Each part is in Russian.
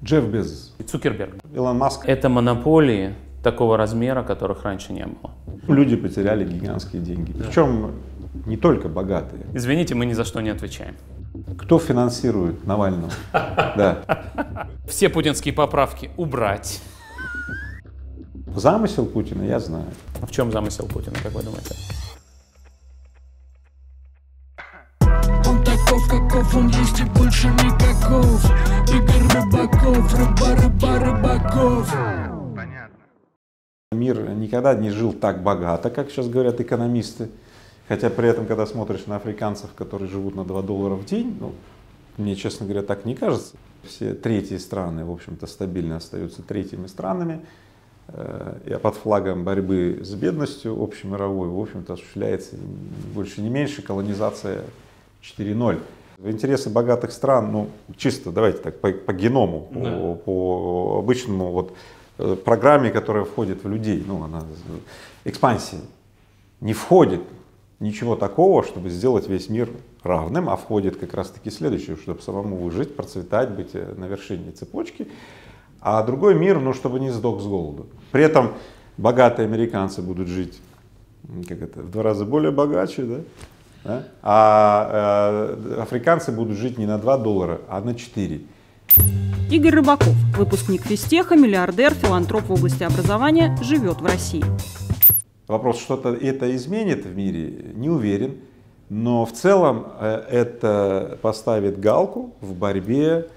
Джефф Безос. И Цукерберг. Илон Маск. Это монополии такого размера, которых раньше не было. Люди потеряли гигантские деньги. Причем не только богатые. Извините, мы ни за что не отвечаем. Кто финансирует Навального? Да. Все путинские поправки убрать. Замысел Путина я знаю. В чем замысел Путина, как вы думаете? Он таков, каков он есть и больше никаков. Игорь Рыбаков, Рыбаков. Мир никогда не жил так богато, как сейчас говорят экономисты. Хотя при этом, когда смотришь на африканцев, которые живут на $2 в день, ну, мне, честно говоря, так не кажется. Все третьи страны, в общем-то, стабильно остаются третьими странами. И под флагом борьбы с бедностью общемировой, в общем-то, осуществляется ни больше, ни меньше колонизация 4.0. В интересы богатых стран, ну, чисто, давайте так, по геному, по обычному, вот, программе, которая входит в людей, ну, она, экспансия, не входит ничего такого, чтобы сделать весь мир равным, а входит как раз-таки следующее, чтобы самому выжить, процветать, быть на вершине цепочки, а другой мир, ну, чтобы не сдох с голоду. При этом богатые американцы будут жить, как это, в 2 раза более богаче, да? Да? А африканцы будут жить не на $2, а на 4. Игорь Рыбаков, выпускник физтеха, миллиардер, филантроп в области образования, живет в России. Вопрос, что-то это изменит в мире, не уверен, но в целом это поставит галку в борьбе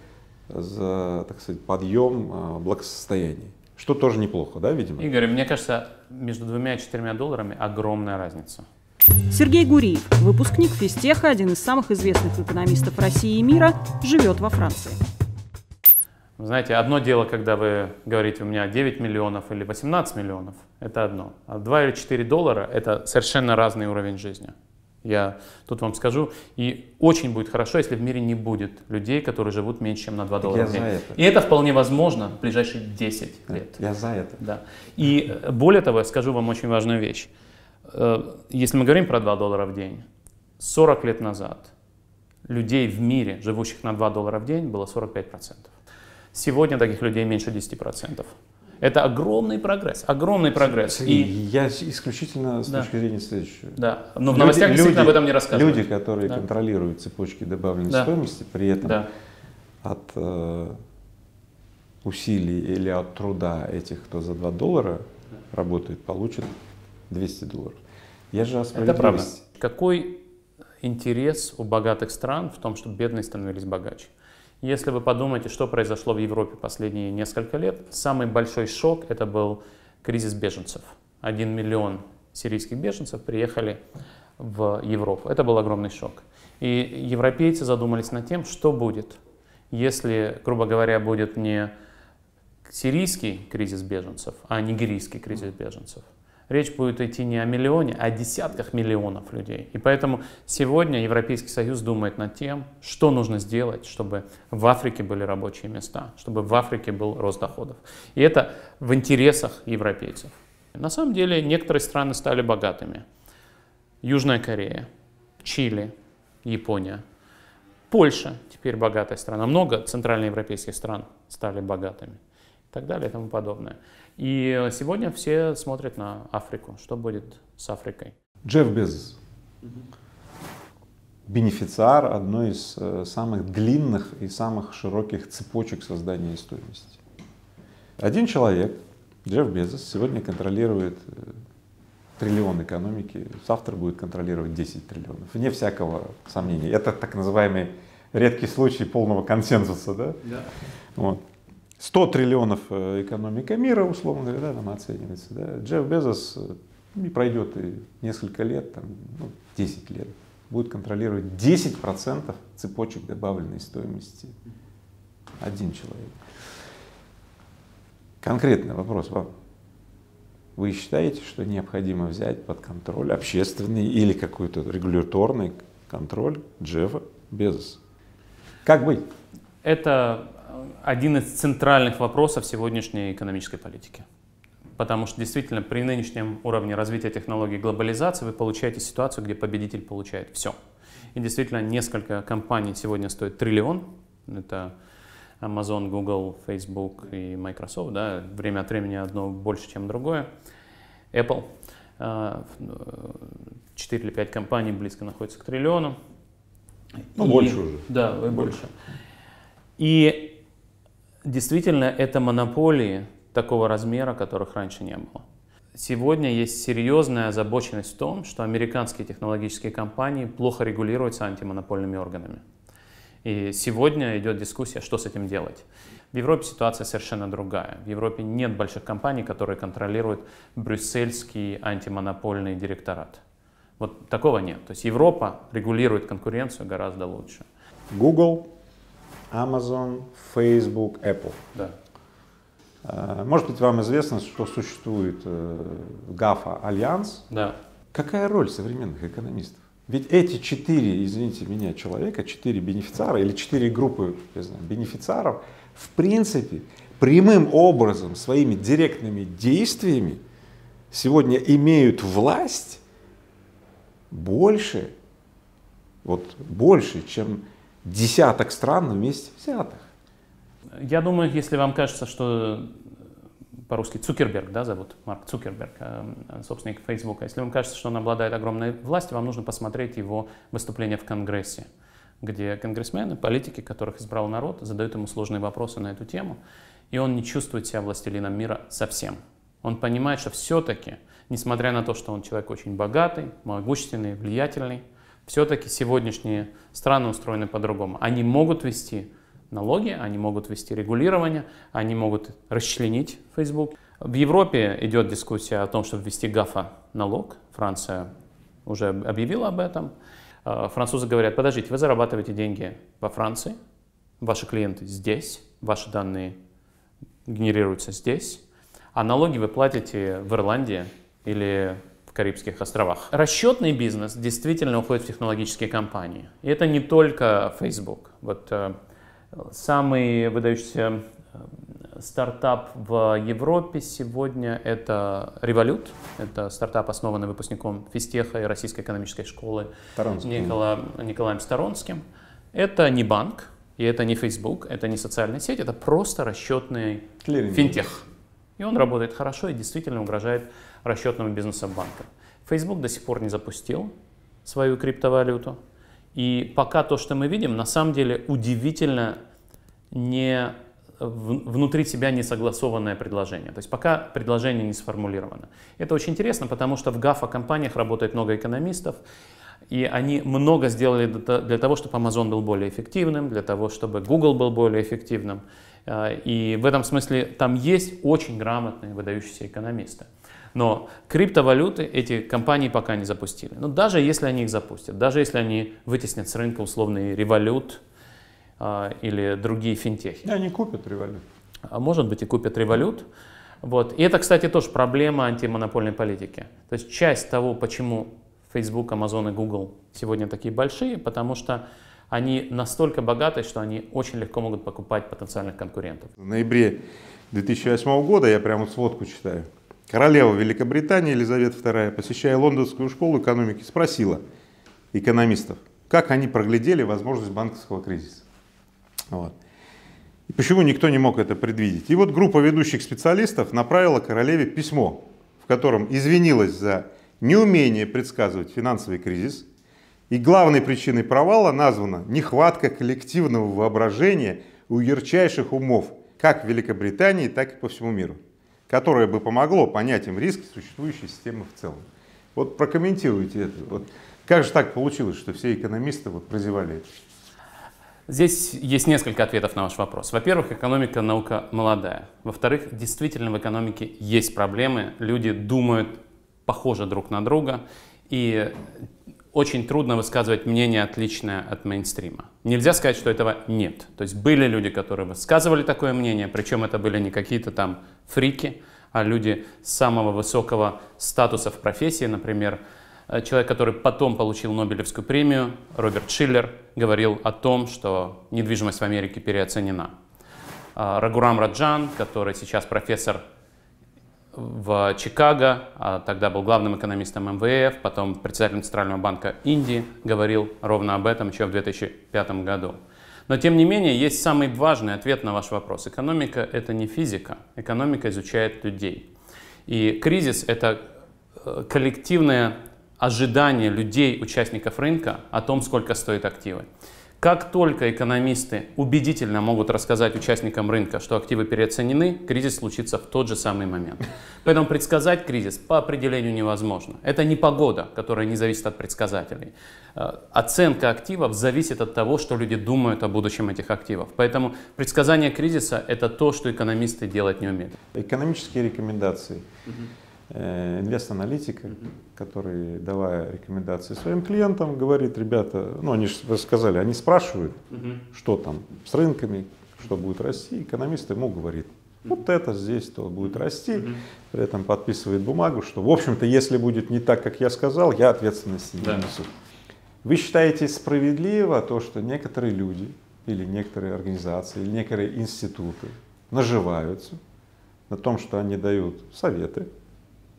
за, так сказать, подъем благосостояния. Что тоже неплохо, да, видимо? Игорь, мне кажется, между $2 и $4 огромная разница. Сергей Гуриев, выпускник физтеха, один из самых известных экономистов России и мира, живет во Франции. Вы знаете, одно дело, когда вы говорите, у меня 9 миллионов или 18 миллионов, это одно. А $2 или $4 это совершенно разный уровень жизни. Я тут вам скажу, и очень будет хорошо, если в мире не будет людей, которые живут меньше, чем на $2 в день. И это вполне возможно в ближайшие 10 лет. Я за это. Да. И более того, я скажу вам очень важную вещь. Если мы говорим про $2 в день, 40 лет назад людей в мире, живущих на $2 в день, было 45%. Сегодня таких людей меньше 10%. Это огромный прогресс, огромный прогресс. И я исключительно с точки зрения следующего. Да, но в новостях действительно об этом не рассказывают. Люди, которые контролируют цепочки добавленной стоимости, при этом от усилий или от труда этих, кто за $2 работает, получат $200. Я же о справедливости. Это правда. Какой интерес у богатых стран в том, чтобы бедные становились богаче? Если вы подумаете, что произошло в Европе последние несколько лет, самый большой шок — это был кризис беженцев. 1 миллион сирийских беженцев приехали в Европу. Это был огромный шок. И европейцы задумались над тем, что будет, если, грубо говоря, будет не сирийский кризис беженцев, а нигерийский кризис беженцев. Речь будет идти не о миллионе, а о десятках миллионов людей. И поэтому сегодня Европейский Союз думает над тем, что нужно сделать, чтобы в Африке были рабочие места, чтобы в Африке был рост доходов. И это в интересах европейцев. На самом деле некоторые страны стали богатыми. Южная Корея, Чили, Япония. Польша теперь богатая страна. Много центральноевропейских стран стали богатыми. И так далее и тому подобное. И сегодня все смотрят на Африку. Что будет с Африкой? Джефф Безос. Бенефициар одной из самых длинных и самых широких цепочек создания стоимости. Один человек, Джефф Безос, сегодня контролирует триллион экономики, завтра будет контролировать 10 триллионов. Вне всякого сомнения. Это так называемый редкий случай полного консенсуса. Да? Да. Вот. 100 триллионов экономика мира, условно говоря, да, там оценивается. Да. Джефф Безос не пройдет и несколько лет, там, 10 лет, будет контролировать 10% цепочек добавленной стоимости. Один человек. Конкретный вопрос вам. Вы считаете, что необходимо взять под контроль общественный или какой-то регуляторный контроль Джеффа Безоса? Как быть? Это один из центральных вопросов сегодняшней экономической политики. Потому что действительно при нынешнем уровне развития технологий глобализации вы получаете ситуацию, где победитель получает все. И действительно несколько компаний сегодня стоят триллион. Это Amazon, Google, Facebook и Microsoft, да, время от времени одно больше, чем другое. Apple, 4 или 5 компаний близко находятся к триллиону. Ну, больше уже. Да, больше. И действительно, это монополии такого размера, которых раньше не было. Сегодня есть серьезная озабоченность в том, что американские технологические компании плохо регулируются антимонопольными органами. И сегодня идет дискуссия, что с этим делать. В Европе ситуация совершенно другая. В Европе нет больших компаний, которые контролируют брюссельский антимонопольный директорат. Вот такого нет. То есть Европа регулирует конкуренцию гораздо лучше. Google, Amazon, Facebook, Apple. Да. Может быть, вам известно, что существует GAFA-альянс. Да. Какая роль современных экономистов? Ведь эти 4, извините меня, человека, 4 бенефициара или 4 группы, я знаю, бенефициаров, в принципе, прямым образом, своими директными действиями сегодня имеют власть больше, чем десяток стран вместе взятых. Я думаю, если вам кажется, что по-русски Цукерберг, да, зовут Марк Цукерберг, собственник Facebook, если вам кажется, что он обладает огромной властью, вам нужно посмотреть его выступление в Конгрессе, где конгрессмены, политики, которых избрал народ, задают ему сложные вопросы на эту тему, и он не чувствует себя властелином мира совсем. Он понимает, что все-таки, несмотря на то, что он человек очень богатый, могущественный, влиятельный, все-таки сегодняшние страны устроены по-другому. Они могут вести налоги, они могут вести регулирование, они могут расчленить Facebook. В Европе идет дискуссия о том, чтобы ввести ГАФА-налог. Франция уже объявила об этом. Французы говорят: подождите, вы зарабатываете деньги во Франции, ваши клиенты здесь, ваши данные генерируются здесь, а налоги вы платите в Ирландии или в Карибских островах. Расчетный бизнес действительно уходит в технологические компании. И это не только Facebook. Вот самый выдающийся стартап в Европе сегодня — это Revolut. Это стартап, основанный выпускником физтеха и Российской экономической школы Николаем Сторонским. Это не банк, и это не Facebook, это не социальная сеть, это просто расчетный финтех. И он работает хорошо и действительно угрожает расчетному бизнесу банка. Facebook до сих пор не запустил свою криптовалюту. И пока то, что мы видим, на самом деле удивительно внутри себя несогласованное предложение. То есть пока предложение не сформулировано. Это очень интересно, потому что в ГАФА-компаниях работает много экономистов, и они много сделали для того, чтобы Amazon был более эффективным, для того, чтобы Google был более эффективным. И в этом смысле там есть очень грамотные, выдающиеся экономисты. Но криптовалюты эти компании пока не запустили. Но даже если они их запустят, даже если они вытеснят с рынка условный Revolut или другие финтехи. Они купят Revolut. Может быть, и купят Revolut. Вот. И это, кстати, тоже проблема антимонопольной политики. То есть часть того, почему Facebook, Amazon и Google сегодня такие большие, потому что они настолько богаты, что они очень легко могут покупать потенциальных конкурентов. В ноябре 2008 года, я прямо сводку читаю, королева Великобритании Елизавета II, посещая лондонскую школу экономики, спросила экономистов, как они проглядели возможность банковского кризиса. Вот. И почему никто не мог это предвидеть. И вот группа ведущих специалистов направила королеве письмо, в котором извинилась за неумение предсказывать финансовый кризис. И главной причиной провала названа нехватка коллективного воображения у ярчайших умов, как в Великобритании, так и по всему миру, которое бы помогло понять им риски существующей системы в целом. Вот прокомментируйте это. Вот как же так получилось, что все экономисты прозевали это? Здесь есть несколько ответов на ваш вопрос. Во-первых, экономика, наука молодая. Во-вторых, действительно в экономике есть проблемы. Люди думают похоже друг на друга. И очень трудно высказывать мнение, отличное от мейнстрима. Нельзя сказать, что этого нет. То есть были люди, которые высказывали такое мнение, причем это были не какие-то там фрики, а люди самого высокого статуса в профессии. Например, человек, который потом получил Нобелевскую премию, Роберт Шиллер, говорил о том, что недвижимость в Америке переоценена. Рагурам Раджан, который сейчас профессор в Чикаго, а тогда был главным экономистом МВФ, потом председателем Центрального банка Индии, говорил ровно об этом еще в 2005 году. Но тем не менее, есть самый важный ответ на ваш вопрос. Экономика — это не физика, экономика изучает людей. И кризис — это коллективное ожидание людей, участников рынка, о том, сколько стоят активы. Как только экономисты убедительно могут рассказать участникам рынка, что активы переоценены, кризис случится в тот же самый момент. Поэтому предсказать кризис по определению невозможно. Это не погода, которая не зависит от предсказателей. Оценка активов зависит от того, что люди думают о будущем этих активов. Поэтому предсказание кризиса — это то, что экономисты делать не умеют. Экономические рекомендации. Инвест-аналитика, который, давая рекомендации своим клиентам, говорит: ребята, ну они же сказали, они спрашивают, что там с рынками, что будет расти, экономист ему говорит: вот это здесь, то будет расти, при этом подписывает бумагу, что, в общем-то, если будет не так, как я сказал, я ответственности не несу. Вы считаете справедливо то, что некоторые люди, или некоторые организации, или некоторые институты наживаются на том, что они дают советы,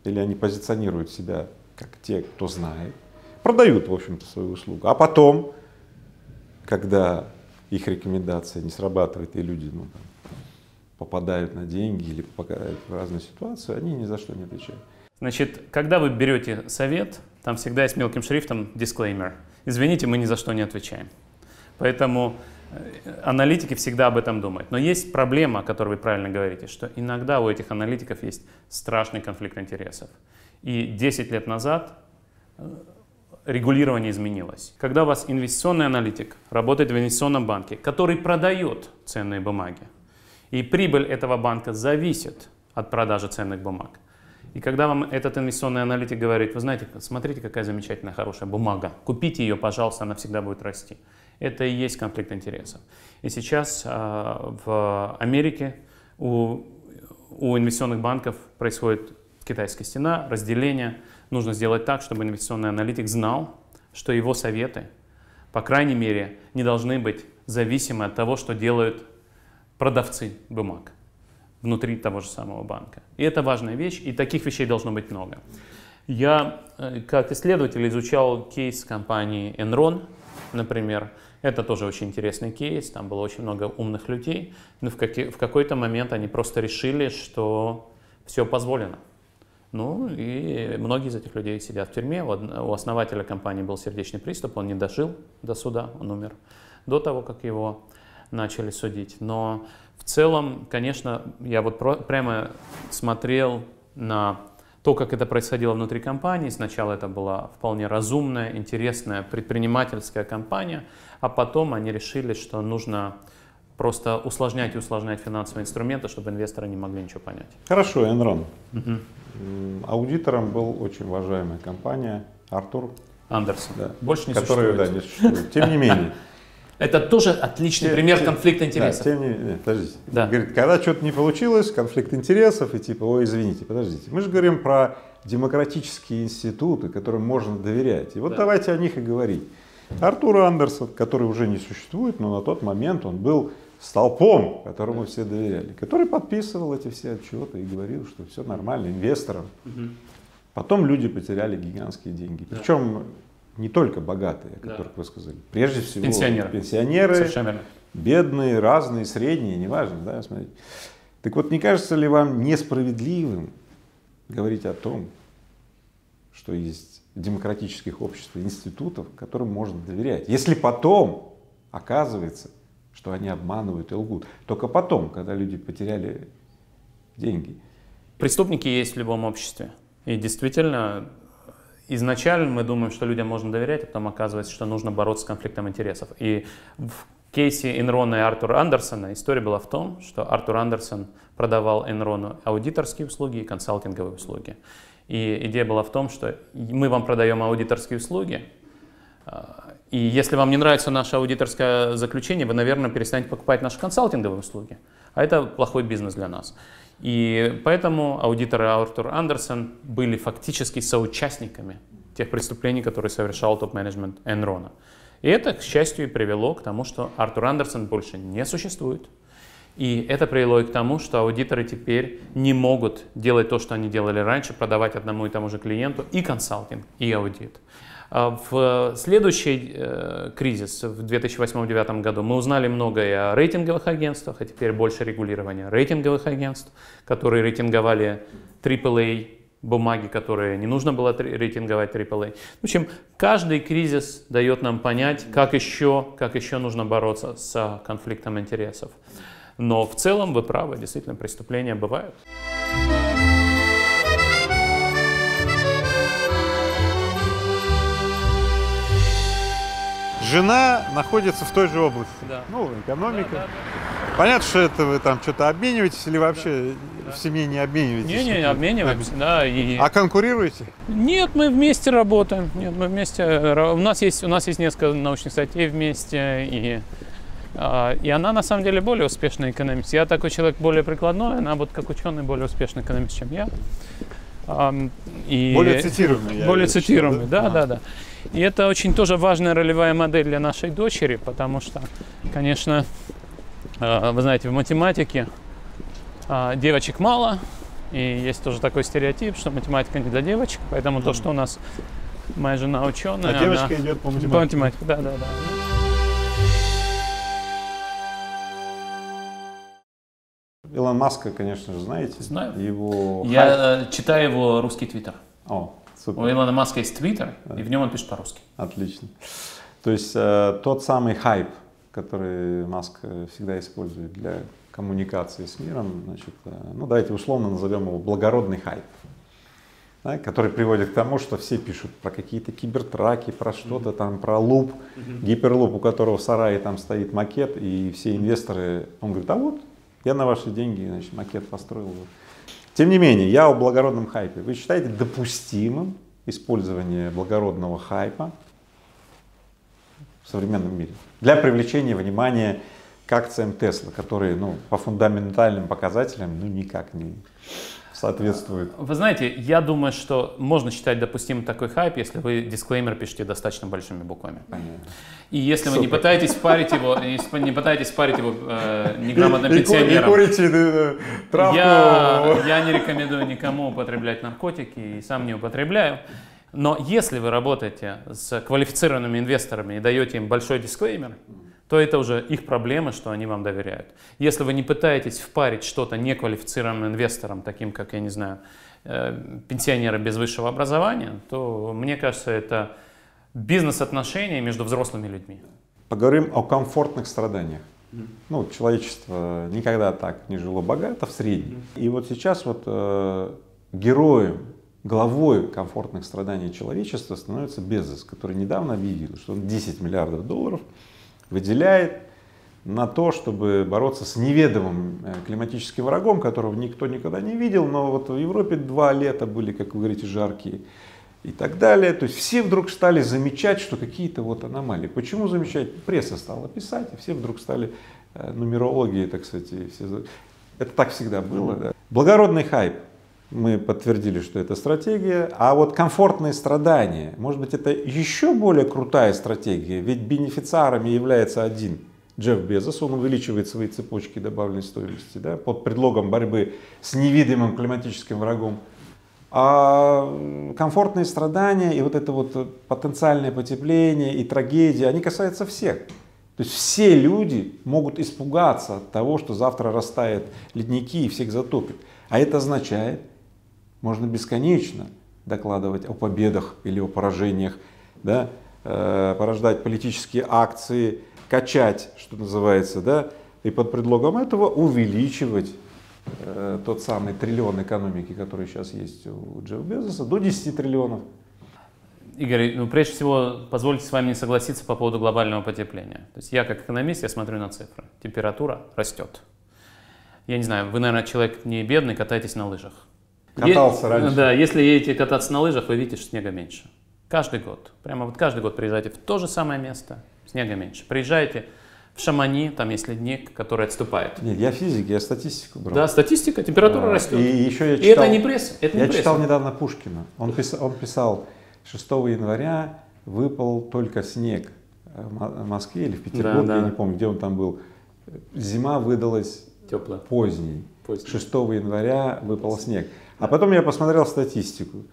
или они позиционируют себя как те, кто знает, продают, в общем-то, свою услугу, а потом, когда их рекомендация не срабатывает, и люди попадают на деньги или попадают в разные ситуации, они ни за что не отвечают. Значит, когда вы берете совет, там всегда есть мелким шрифтом disclaimer. Извините, мы ни за что не отвечаем. Поэтому аналитики всегда об этом думают. Но есть проблема, о которой вы правильно говорите, что иногда у этих аналитиков есть страшный конфликт интересов. И 10 лет назад регулирование изменилось. Когда у вас инвестиционный аналитик работает в инвестиционном банке, который продает ценные бумаги, и прибыль этого банка зависит от продажи ценных бумаг. И когда вам этот инвестиционный аналитик говорит: вы знаете, смотрите, какая замечательная, хорошая бумага, купите ее, пожалуйста, она всегда будет расти. Это и есть конфликт интересов. И сейчас в Америке у инвестиционных банков происходит китайская стена, разделение. Нужно сделать так, чтобы инвестиционный аналитик знал, что его советы, по крайней мере, не должны быть зависимы от того, что делают продавцы бумаг внутри того же самого банка. И это важная вещь, и таких вещей должно быть много. Я, как исследователь, изучал кейс компании Enron, например. Это тоже очень интересный кейс, там было очень много умных людей, но в какой-то момент они просто решили, что все позволено. Ну и многие из этих людей сидят в тюрьме. У основателя компании был сердечный приступ, он не дожил до суда, он умер до того, как его начали судить. Но в целом, конечно, я вот прямо смотрел на то, как это происходило внутри компании. Сначала это была вполне разумная, интересная предпринимательская компания, а потом они решили, что нужно просто усложнять и усложнять финансовые инструменты, чтобы инвесторы не могли ничего понять. Хорошо, Enron. Аудитором был очень уважаемая компания Артур Андерсон. Да. Больше не существует. Да, не существует. Тем не менее. Это тоже отличный пример конфликта интересов. Да, тем не менее, подождите. Да. Говорит, когда что-то не получилось, конфликт интересов, и типа, ой, извините, подождите. Мы же говорим про демократические институты, которым можно доверять. И вот давайте о них и говорить. Артур Андерсон, который уже не существует, но на тот момент он был столпом, которому все доверяли, который подписывал эти все отчеты и говорил, что все нормально, инвесторам. Потом люди потеряли гигантские деньги. Причем не только богатые, о которых вы сказали. Прежде всего пенсионеры, бедные, разные, средние, неважно, да, смотрите. Так вот, не кажется ли вам несправедливым говорить о том, что есть демократических обществ и институтов, которым можно доверять, если потом оказывается, что они обманывают и лгут, только потом, когда люди потеряли деньги? Преступники есть в любом обществе. И действительно, изначально мы думаем, что людям можно доверять, а потом оказывается, что нужно бороться с конфликтом интересов. И в кейсе Enron и Артура Андерсона история была в том, что Артур Андерсон продавал Enron аудиторские услуги и консалтинговые услуги. И идея была в том, что мы вам продаем аудиторские услуги, и если вам не нравится наше аудиторское заключение, вы, наверное, перестанете покупать наши консалтинговые услуги. А это плохой бизнес для нас. И поэтому аудиторы Артур Андерсон были фактически соучастниками тех преступлений, которые совершал топ-менеджмент Enron. И это, к счастью, и привело к тому, что Артур Андерсон больше не существует. И это привело и к тому, что аудиторы теперь не могут делать то, что они делали раньше, продавать одному и тому же клиенту и консалтинг, и аудит. В следующий кризис в 2008-2009 году мы узнали многое о рейтинговых агентствах, а теперь больше регулирования рейтинговых агентств, которые рейтинговали AAA бумаги, которые не нужно было рейтинговать AAA. В общем, каждый кризис дает нам понять, как еще нужно бороться с конфликтом интересов. Но в целом вы правы, действительно, преступления бывают. Жена находится в той же области. Да. Ну, экономика. Да. Понятно, что это вы там что-то обмениваетесь или вообще в семье не обмениваетесь? Не обмениваемся, да. А конкурируете? Нет, мы вместе работаем. Нет, мы вместе. У нас есть несколько научных статей вместе, и она на самом деле более успешный экономист. Я такой человек более прикладной, она вот как ученый более успешный экономист, чем я. Более цитируемый. Более цитируемый, да. И это очень тоже важная ролевая модель для нашей дочери, потому что, конечно, вы знаете, в математике девочек мало, и есть тоже такой стереотип, что математика не для девочек, поэтому то, что у нас моя жена ученая, девочка идет по математике. По математике, да. Илон Маска, конечно же, знаете. Знаю. Я читаю его русский твиттер. О, супер. У Илона Маска есть твиттер, и в нем он пишет по-русски. Отлично. То есть тот самый хайп, который Маск всегда использует для коммуникации с миром, значит, ну давайте условно назовем его благородный хайп, да, который приводит к тому, что все пишут про какие-то кибертраки, про что-то там, про луп, гиперлуп, у которого в сарае там стоит макет, и все инвесторы, он говорит, а вот я на ваши деньги, значит, макет построил. Тем не менее, я о благородном хайпе. Вы считаете допустимым использование благородного хайпа в современном мире для привлечения внимания к акциям Tesla, которые, ну, по фундаментальным показателям, ну, никак не соответствуют? Вы знаете, я думаю, что можно считать допустимым такой хайп, если вы дисклеймер пишете достаточно большими буквами. Понятно. И если вы не пытаетесь спарить его, неграмотным пенсионерам. Не курите травку. Я не рекомендую никому употреблять наркотики и сам не употребляю. Но если вы работаете с квалифицированными инвесторами и даете им большой дисклеймер, то это уже их проблема, что они вам доверяют. Если вы не пытаетесь впарить что-то неквалифицированным инвесторам, таким как, я не знаю, пенсионеры без высшего образования, то, мне кажется, это бизнес-отношения между взрослыми людьми. Поговорим о комфортных страданиях. Ну, человечество никогда так не жило богато в среднем. И вот сейчас вот героем, главой комфортных страданий человечества становится Безос, который недавно объявил, что он 10 миллиардов долларов выделяет на то, чтобы бороться с неведомым климатическим врагом, которого никто никогда не видел, но вот в Европе 2 лета были, как вы говорите, жаркие и так далее. То есть все вдруг стали замечать, что какие-то вот аномалии. Почему замечать? Пресса стала писать, и все вдруг стали нумерологии, так сказать. Это так всегда было. Да? Благородный хайп. Мы подтвердили, что это стратегия, а вот комфортные страдания, может быть, это еще более крутая стратегия, ведь бенефициарами является один Джефф Безос, он увеличивает свои цепочки добавленной стоимости, да, под предлогом борьбы с невидимым климатическим врагом. А комфортные страдания и вот это вот потенциальное потепление и трагедия, они касаются всех. То есть все люди могут испугаться от того, что завтра растают ледники и всех затопит. А это означает, можно бесконечно докладывать о победах или о поражениях, да, порождать политические акции, качать, что называется, да, и под предлогом этого увеличивать тот самый триллион экономики, который сейчас есть у Джеффа Безоса, до 10 триллионов. Игорь, ну прежде всего, позвольте с вами не согласиться по поводу глобального потепления. То есть я как экономист, я смотрю на цифры. Температура растет. Я не знаю, вы, наверное, человек не бедный, катаетесь на лыжах. Катался раньше. Да, если едете кататься на лыжах, вы видите, что снега меньше. Каждый год. Прямо вот каждый год приезжаете в то же самое место, снега меньше. Приезжаете в Шамани, там есть ледник, который отступает. Нет, я физик, я статистику брал. Да, статистика, температура растет. И еще я читал, и это не пресса. Я читал недавно Пушкина. Он писал, 6 января выпал только снег в Москве или в Петербурге, я не помню, где он там был. Зима выдалась теплая. Поздний. 6 января выпал снег. А потом я посмотрел статистику.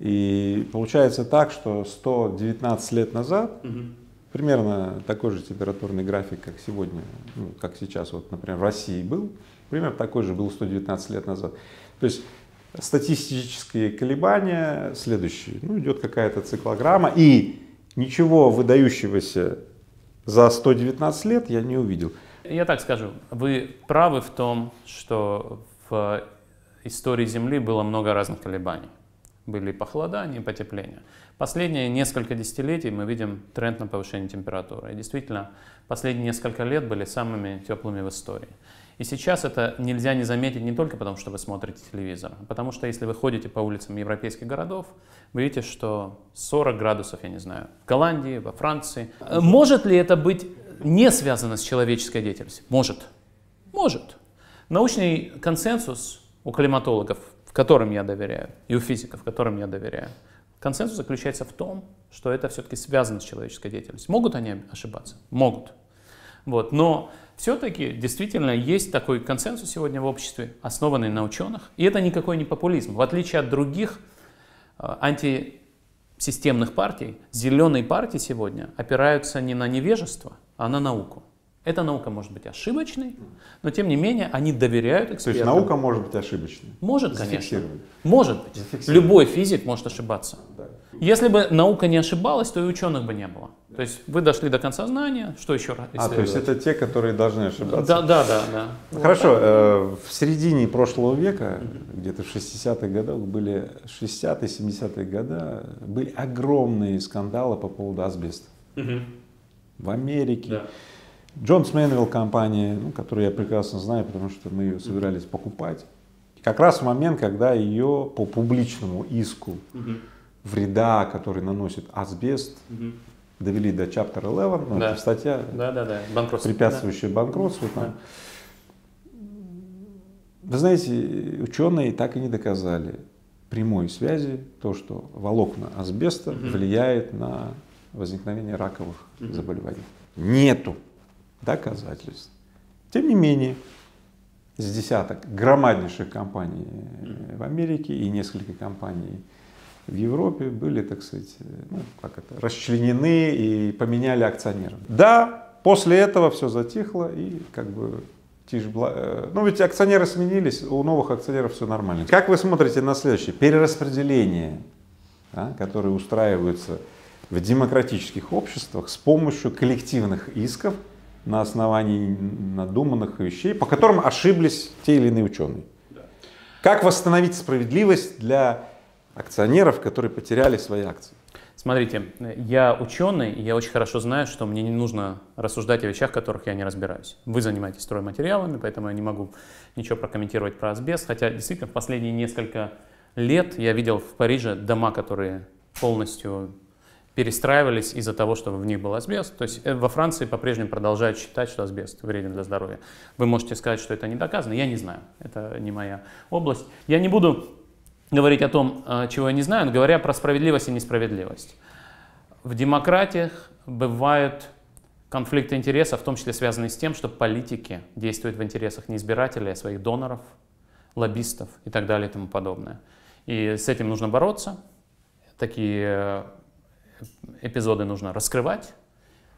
И получается так, что 119 лет назад примерно такой же температурный график, как сегодня, ну, как сейчас, вот, например, в России был, примерно такой же был 119 лет назад. То есть статистические колебания следующие. Ну, идет какая-то циклограмма, и ничего выдающегося за 119 лет я не увидел. Я так скажу, вы правы в том, что в истории Земли было много разных колебаний. Были похолодания и потепления. Последние несколько десятилетий мы видим тренд на повышение температуры. И действительно, последние несколько лет были самыми теплыми в истории. И сейчас это нельзя не заметить не только потому, что вы смотрите телевизор, а потому что если вы ходите по улицам европейских городов, вы видите, что 40 градусов, я не знаю, в Голландии, во Франции. Может ли это быть не связано с человеческой деятельностью? Может. Может. Научный консенсус у климатологов, которым я доверяю, и у физиков, которым я доверяю, консенсус заключается в том, что это все-таки связано с человеческой деятельностью. Могут они ошибаться? Могут. Вот. Но все-таки действительно есть такой консенсус сегодня в обществе, основанный на ученых. И это никакой не популизм. В отличие от других антисистемных партий, зеленые партии сегодня опираются не на невежество, а на науку. Эта наука может быть ошибочной, но тем не менее они доверяют экспертам. То есть наука может быть ошибочной? Может, конечно. Может быть. Любой физик может ошибаться. Да. Если бы наука не ошибалась, то и ученых бы не было. То есть вы дошли до конца знания, что еще раз исследовать? То есть это те, которые должны ошибаться? Да. Хорошо. В середине прошлого века, где-то в 60-х годах, были 60-е, 70-е годы, были огромные скандалы по поводу асбеста. В Америке. Да. Джонс Мэнвилл компания, ну, которую я прекрасно знаю, потому что мы ее собирались покупать. Как раз в момент, когда ее по публичному иску вреда, который наносит асбест, довели до Chapter 11, ну, это статья, препятствующая банкротству. Да. Вы знаете, ученые так и не доказали прямой связи, то, что волокна асбеста влияет на возникновение раковых заболеваний. Нету доказательств. Тем не менее, с десяток громаднейших компаний в Америке и несколько компаний в Европе были, так сказать, расчленены и поменяли акционеров. Да, после этого все затихло и как бы ну ведь акционеры сменились, у новых акционеров все нормально. Как вы смотрите на следующее? Перераспределение, которое устраивается в демократических обществах с помощью коллективных исков на основании надуманных вещей, по которым ошиблись те или иные ученые. Да. Как восстановить справедливость для акционеров, которые потеряли свои акции? Смотрите, я ученый, и я очень хорошо знаю, что мне не нужно рассуждать о вещах, в которых я не разбираюсь. Вы занимаетесь стройматериалами, поэтому я не могу ничего прокомментировать про асбест, хотя действительно в последние несколько лет я видел в Париже дома, которые полностью перестраивались из-за того, что в них был асбест. То есть во Франции по-прежнему продолжают считать, что асбест вреден для здоровья. Вы можете сказать, что это не доказано. Я не знаю. Это не моя область. Я не буду говорить о том, чего я не знаю, но говоря про справедливость и несправедливость. В демократиях бывают конфликты интересов, в том числе связанные с тем, что политики действуют в интересах не избирателей, а своих доноров, лоббистов и так далее и тому подобное. И с этим нужно бороться. Такие эпизоды нужно раскрывать,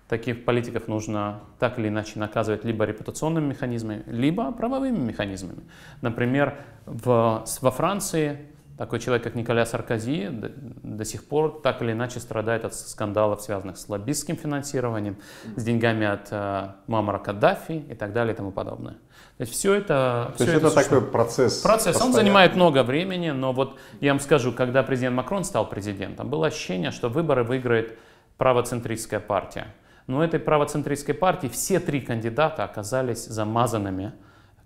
таких политиков нужно так или иначе наказывать либо репутационными механизмами, либо правовыми механизмами. Например, во Франции такой человек, как Николя Саркози, до сих пор так или иначе страдает от скандалов, связанных с лоббистским финансированием, с деньгами от Муаммара Каддафи и так далее и тому подобное. То есть все это... То есть это такой процесс. Процесс, он занимает много времени, но вот я вам скажу, когда президент Макрон стал президентом, было ощущение, что выборы выиграет правоцентристская партия. Но у этой правоцентристской партии все три кандидата оказались замазанными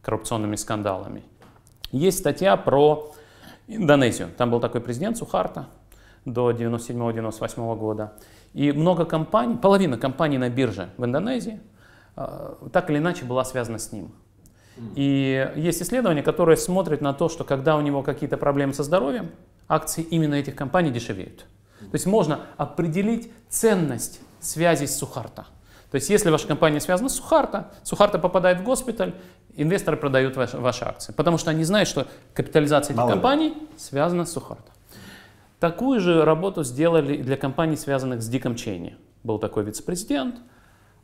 коррупционными скандалами. Есть статья про Индонезию. Там был такой президент Сухарто до 1997-1998 года. И много компаний, половина компаний на бирже в Индонезии так или иначе была связана с ним. И есть исследования, которые смотрят на то, что когда у него какие-то проблемы со здоровьем, акции именно этих компаний дешевеют. То есть можно определить ценность связи с Сухарто. То есть если ваша компания связана с Сухарто, Сухарто попадает в госпиталь, инвесторы продают ваши акции, потому что они знают, что капитализация этих компаний связана с Сухарто. Такую же работу сделали для компаний, связанных с Диком Чейни. Был такой вице-президент,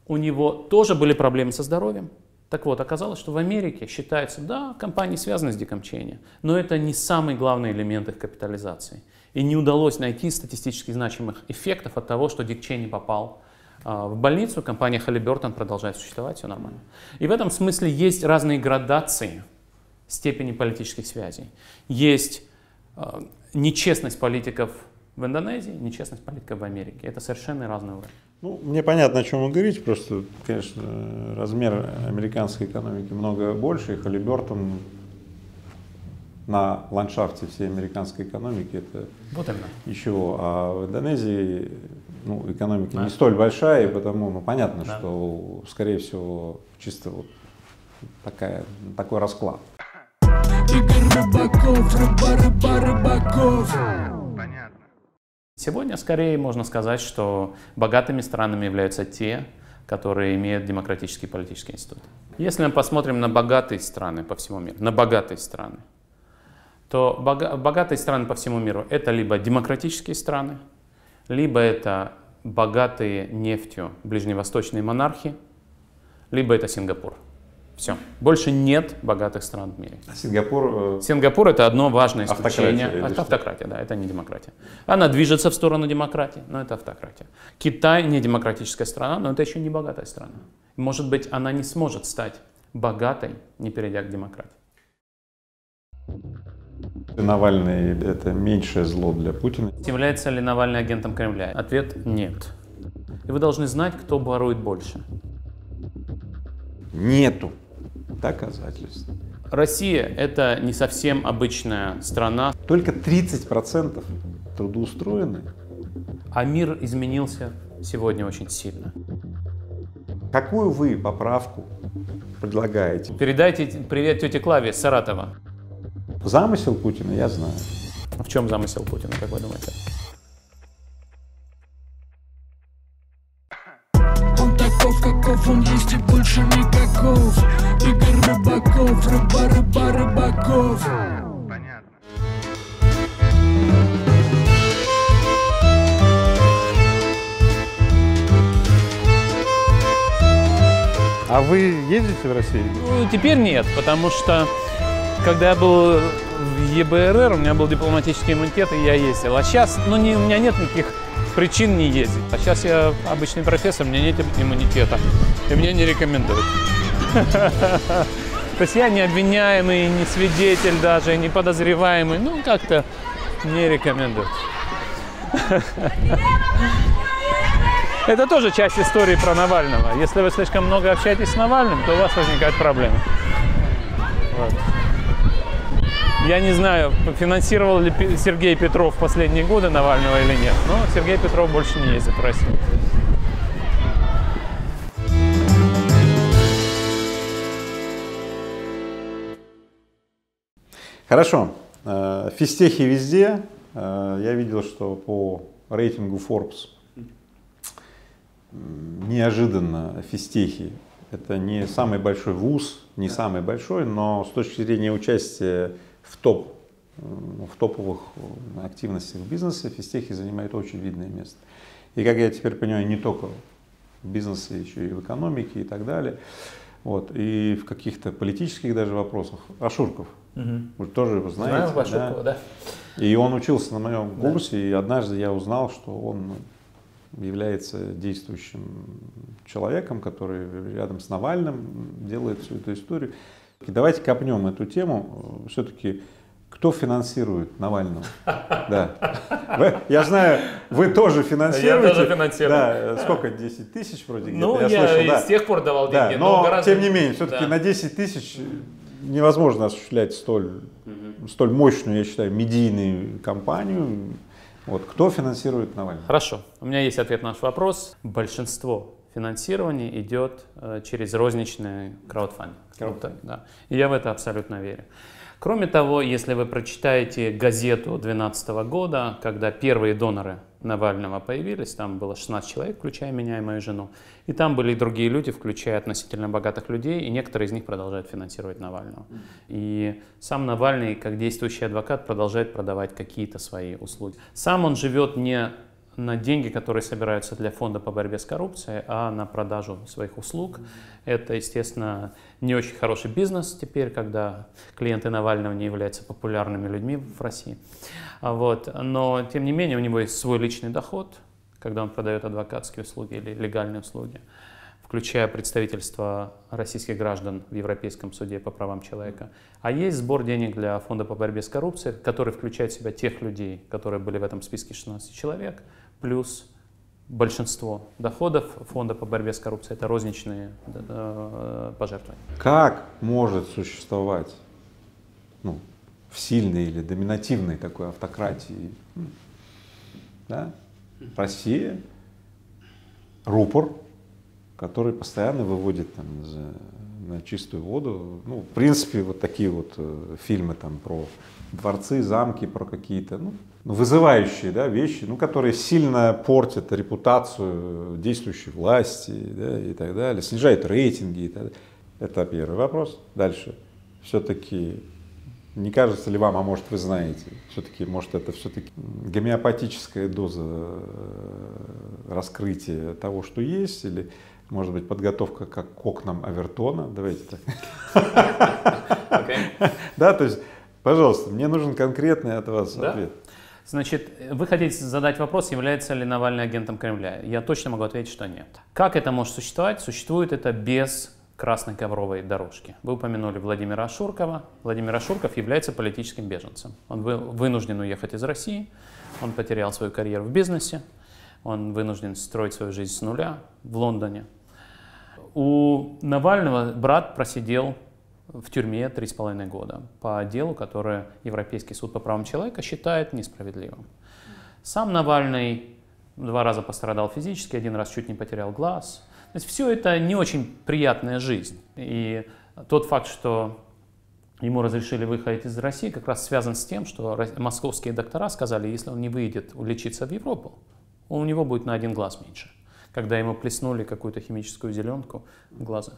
у него тоже были проблемы со здоровьем. Так вот, оказалось, что в Америке считается, да, компании связаны с Диком Чейни, но это не самый главный элемент их капитализации. И не удалось найти статистически значимых эффектов от того, что Дик Чейни попал в больницу, компания Halliburton продолжает существовать, все нормально. И в этом смысле есть разные градации степени политических связей. Есть нечестность политиков в Индонезии, нечестность политиков в Америке. Это совершенно разные уровни. Ну, мне понятно, о чем вы говорите, просто, конечно, размер американской экономики много больше, и Halliburton на ландшафте всей американской экономики это вот ничего. А в Индонезии экономика не столь большая, и потому понятно, что, скорее всего, чисто вот такой расклад. Игорь Рыбаков, Рыбаков. Понятно. Сегодня скорее можно сказать, что богатыми странами являются те, которые имеют демократические и политические институты. Если мы посмотрим на богатые страны по всему миру, то богатые страны по всему миру это либо демократические страны, либо это богатые нефтью ближневосточные монархии, либо это Сингапур. Все. Больше нет богатых стран в мире. Сингапур это одно важное исключение. Это автократия, да, это не демократия. Она движется в сторону демократии, но это автократия. Китай не демократическая страна, но это еще не богатая страна. Может быть, она не сможет стать богатой, не перейдя к демократии. Навальный — это меньшее зло для Путина. Является ли Навальный агентом Кремля? Ответ — нет. И вы должны знать, кто ворует больше. Нету доказательств. Россия — это не совсем обычная страна. Только 30% трудоустроены. А мир изменился сегодня очень сильно. Какую вы поправку предлагаете? Передайте привет тете Клаве с Саратова. Замысел Путина я знаю. А в чем замысел Путина, как вы думаете? Он таков, каков он есть и больше никаков. Игорь Рыбаков, Рыбаков. Понятно. А вы ездите в Россию? Ну, теперь нет, потому что когда я был в ЕБРР, у меня был дипломатический иммунитет, и я ездил. А сейчас, у меня нет никаких причин не ездить. А сейчас я обычный профессор, у меня нет иммунитета, и мне не рекомендуют. То есть я не обвиняемый, не свидетель даже, не подозреваемый, как-то не рекомендуют. Это тоже часть истории про Навального. Если вы слишком много общаетесь с Навальным, то у вас возникают проблемы. Вот. Я не знаю, финансировал ли Сергей Петров в последние годы Навального или нет, но Сергей Петров больше не ездит в Россию. Хорошо. Физтехи везде. Я видел, что по рейтингу Forbes неожиданно физтехи — это не самый большой вуз, не самый большой, но с точки зрения участия в топовых активностях в бизнесе физтехи занимают очень видное место. И, как я теперь понимаю, не только в бизнесе, еще и в экономике и так далее. Вот. И в каких-то политических даже вопросах. Ашурков, вы тоже его знаете. Знаю Ашуркова, да. И он учился на моем курсе, и однажды я узнал, что он является действующим человеком, который рядом с Навальным делает всю эту историю. И давайте копнем эту тему. Все-таки кто финансирует Навального? Да. Я знаю, вы тоже финансируете. Я тоже финансирую. Да. Сколько? 10 тысяч вроде где-то? Ну, я слышал, да. с тех пор давал деньги. Да, но гораздо... тем не менее, все-таки на 10 тысяч невозможно осуществлять столь мощную, я считаю, медийную кампанию. Вот. Кто финансирует Навального? Хорошо. У меня есть ответ на наш вопрос. Большинство финансирования идет через розничный краудфандинг. Да. И я в это абсолютно верю. Кроме того, если вы прочитаете газету 2012 года, когда первые доноры Навального появились, там было 16 человек, включая меня и мою жену, и там были и другие люди, включая относительно богатых людей, и некоторые из них продолжают финансировать Навального. И сам Навальный, как действующий адвокат, продолжает продавать какие-то свои услуги. Сам он живет не на деньги, которые собираются для фонда по борьбе с коррупцией, а на продажу своих услуг. Это, естественно, не очень хороший бизнес теперь, когда клиенты Навального не являются популярными людьми в России. Вот. Но, тем не менее, у него есть свой личный доход, когда он продает адвокатские услуги или легальные услуги, включая представительство российских граждан в Европейском суде по правам человека. А есть сбор денег для фонда по борьбе с коррупцией, который включает в себя тех людей, которые были в этом списке 16 человек, плюс большинство доходов фонда по борьбе с коррупцией — это розничные пожертвования. Как может существовать в сильной или доминативной такой автократии, да, Россия, рупор, который постоянно выводит там на чистую воду. Ну, в принципе, вот такие вот фильмы там про дворцы, замки, про какие-то вызывающие, да, вещи, которые сильно портят репутацию действующей власти, да, и так далее, снижают рейтинги и так далее. Это первый вопрос. Дальше. Все-таки не кажется ли вам, а может вы знаете, все-таки, может это все-таки гомеопатическая доза раскрытия того, что есть, или может быть подготовка как к окнам Авертона? Давайте так. Да, то есть, пожалуйста, мне нужен конкретный от вас ответ. Значит, вы хотите задать вопрос, является ли Навальный агентом Кремля? Я точно могу ответить, что нет. Как это может существовать? Существует это без красной ковровой дорожки. Вы упомянули Владимира Ашуркова. Владимир Ашурков является политическим беженцем. Он вынужден уехать из России, он потерял свою карьеру в бизнесе, он вынужден строить свою жизнь с нуля в Лондоне. У Навального брат просидел в тюрьме 3,5 года по делу, которое Европейский суд по правам человека считает несправедливым. Сам Навальный 2 раза пострадал физически, 1 раз чуть не потерял глаз. То есть все это не очень приятная жизнь. И тот факт, что ему разрешили выходить из России, как раз связан с тем, что московские доктора сказали, если он не выйдет лечиться в Европу, у него будет на 1 глаз меньше, когда ему плеснули какую-то химическую зеленку в глаза.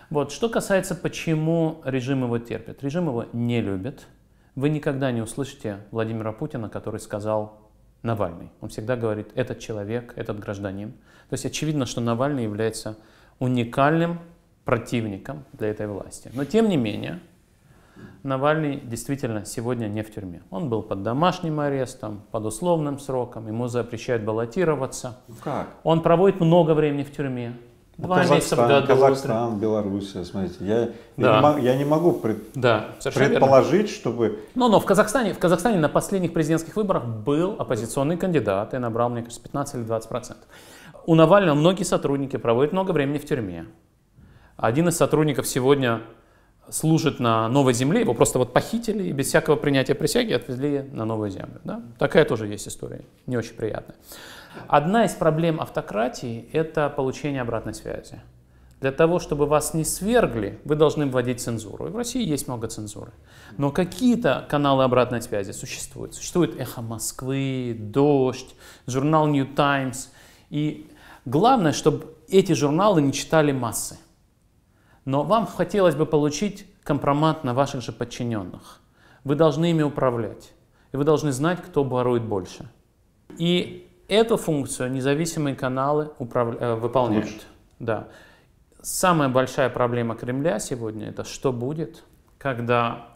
Вот. Что касается, почему режим его терпит. Режим его не любит. Вы никогда не услышите Владимира Путина, который сказал Навальный. Он всегда говорит «этот человек, этот гражданин». То есть очевидно, что Навальный является уникальным противником для этой власти. Но тем не менее, Навальный действительно сегодня не в тюрьме. Он был под домашним арестом, под условным сроком, ему запрещают баллотироваться. Как? Он проводит много времени в тюрьме. 2 месяца в году. Казахстан, Белоруссия, смотрите, я не могу предположить, чтобы... Но в Казахстане на последних президентских выборах был оппозиционный кандидат и набрал, мне кажется, 15 или 20%. У Навального многие сотрудники проводят много времени в тюрьме. Один из сотрудников сегодня служит на Новой Земле, его просто похитили и без всякого принятия присяги отвезли на Новую Землю. Да? Такая тоже есть история, не очень приятная. Одна из проблем автократии – это получение обратной связи. Для того, чтобы вас не свергли, вы должны вводить цензуру. И в России есть много цензуры. Но какие-то каналы обратной связи существуют. Существует «Эхо Москвы», «Дождь», журнал «New Times». И главное, чтобы эти журналы не читали массы. Но вам хотелось бы получить компромат на ваших же подчиненных. Вы должны ими управлять. И вы должны знать, кто ворует больше. И эту функцию независимые каналы выполняют. Да. Самая большая проблема Кремля сегодня — это что будет, когда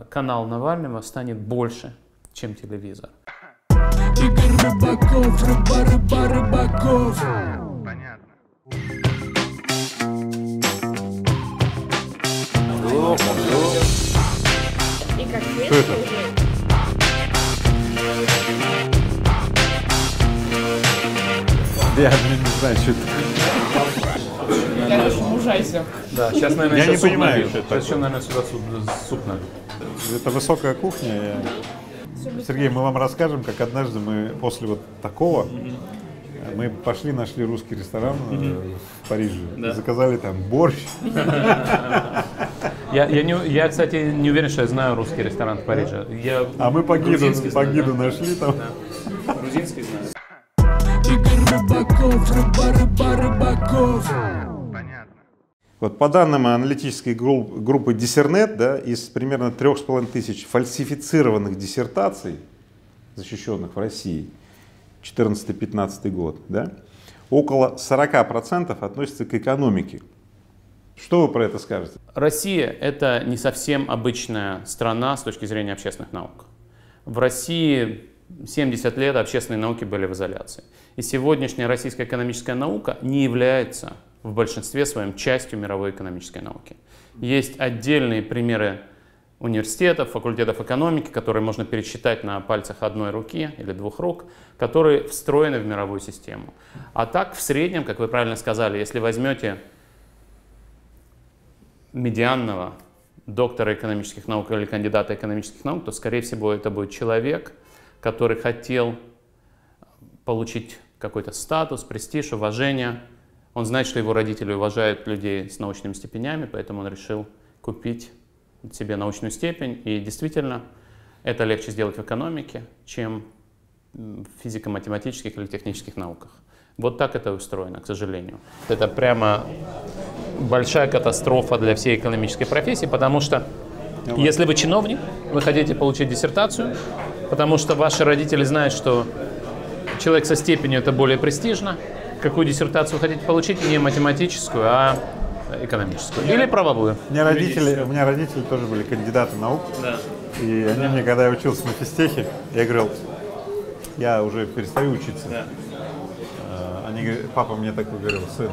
канал Навального станет больше, чем телевизор. Игорь Рыбаков, Рыбаков. Понятно. И как Что это? Я не знаю, что это. Короче, мужайся. Да, сейчас, наверное, Я еще не суп понимаю, налью. что это Сейчас еще, наверное, сюда суп налью. Это высокая кухня. Сергей, мы вам расскажем, как однажды мы после вот такого мы пошли, нашли русский ресторан в Париже, и заказали там борщ. Я, кстати, не уверен, что я знаю русский ресторан в Париже. А мы по гиду нашли там. Грузинский знаю. Игорь Рыбаков, Рыбаков. Вот по данным аналитической группы Диссернет, да, из примерно 3500 фальсифицированных диссертаций, защищенных в России, 14-15 год, да, около 40% относятся к экономике. Что вы про это скажете? Россия — это не совсем обычная страна с точки зрения общественных наук. В России 70 лет общественные науки были в изоляции. И сегодняшняя российская экономическая наука не является в большинстве своем частью мировой экономической науки. Есть отдельные примеры университетов, факультетов экономики, которые можно пересчитать на пальцах одной руки или двух рук, которые встроены в мировую систему. А так, в среднем, как вы правильно сказали, если возьмете медианного доктора экономических наук или кандидата экономических наук, то, скорее всего, это будет человек, который хотел получить какой-то статус, престиж, уважение. Он знает, что его родители уважают людей с научными степенями, поэтому он решил купить себе научную степень. И действительно, это легче сделать в экономике, чем в физико-математических или технических науках. Вот так это устроено, к сожалению. Это прямо большая катастрофа для всей экономической профессии, потому что если вы чиновник, вы хотите получить диссертацию, потому что ваши родители знают, что человек со степенью — это более престижно. Какую диссертацию вы хотите получить? Не математическую, а экономическую. Или правовую. У меня родители тоже были кандидаты наук. Да. И они мне, когда я учился на физтехе, я говорил, я уже перестаю учиться. Да. Они говорят, папа мне такой говорил, сын.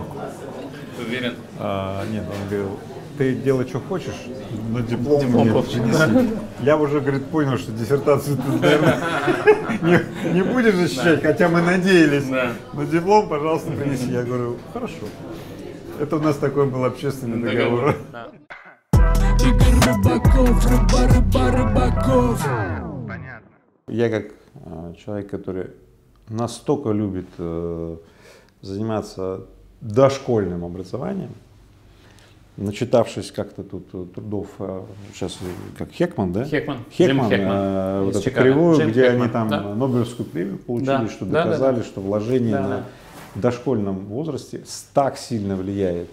Ты уверен? Нет, он говорил, ты делай, что хочешь, но диплом мне принеси. Я уже, говорит, понял, что диссертацию ты, наверное, не будешь защищать, хотя мы надеялись. Но диплом, пожалуйста, принеси. Я говорю, хорошо. Это у нас такой был общественный договор. Игорь Рыбаков. Я как человек, который настолько любит заниматься дошкольным образованием, начитавшись как-то тут трудов, сейчас как Хекман, да? Хекман, вот эту кривую, где они там Нобелевскую премию получили, что доказали, что вложение на дошкольном возрасте так сильно влияет.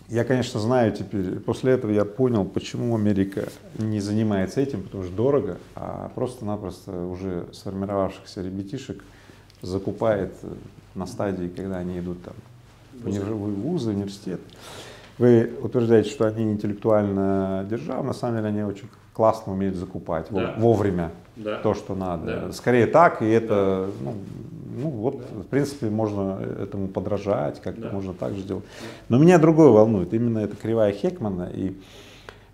Я, конечно, знаю теперь, после этого я понял, почему Америка не занимается этим, потому что дорого, а просто-напросто уже сформировавшихся ребятишек закупает на стадии, когда они идут там в вузы, университеты. Вы утверждаете, что они интеллектуально державы, на самом деле они очень классно умеют закупать вовремя то, что надо. Скорее так, и это, вот, в принципе, можно этому подражать, как-то можно так же делать. Но меня другое волнует, именно эта кривая Хекмана. И